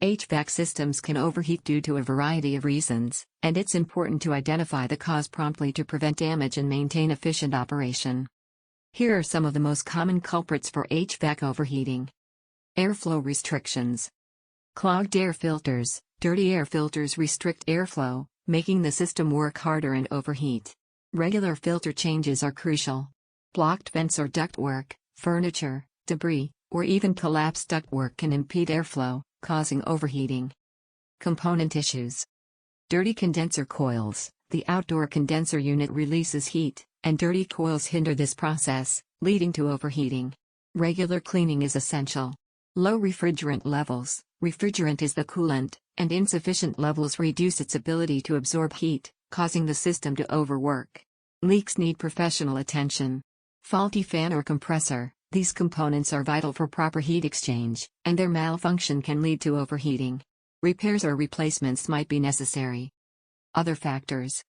HVAC systems can overheat due to a variety of reasons, and it's important to identify the cause promptly to prevent damage and maintain efficient operation. Here are some of the most common culprits for HVAC overheating. Airflow restrictions. Clogged air filters. Dirty air filters restrict airflow, making the system work harder and overheat. Regular filter changes are crucial. Blocked vents or ductwork, furniture, debris, or even collapsed ductwork can impede airflow, causing overheating. Component issues. Dirty condenser coils. The outdoor condenser unit releases heat, and dirty coils hinder this process, leading to overheating. Regular cleaning is essential. Low refrigerant levels. Refrigerant is the coolant, and insufficient levels reduce its ability to absorb heat, causing the system to overwork. Leaks need professional attention. Faulty fan or compressor. These components are vital for proper heat exchange, and their malfunction can lead to overheating. Repairs or replacements might be necessary. Other factors.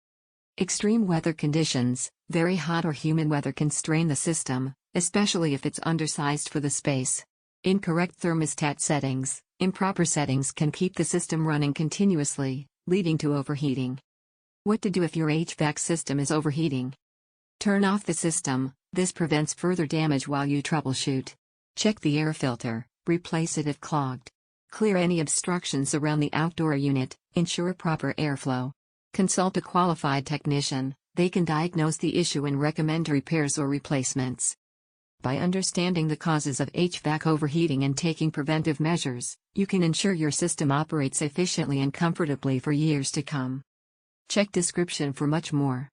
Extreme weather conditions. Very hot or humid weather can strain the system, especially if it's undersized for the space. Incorrect thermostat settings. Improper settings can keep the system running continuously, leading to overheating. What to do if your HVAC system is overheating? Turn off the system. This prevents further damage while you troubleshoot. Check the air filter, replace it if clogged. Clear any obstructions around the outdoor unit, ensure proper airflow. Consult a qualified technician, they can diagnose the issue and recommend repairs or replacements. By understanding the causes of HVAC overheating and taking preventive measures, you can ensure your system operates efficiently and comfortably for years to come. Check description for much more.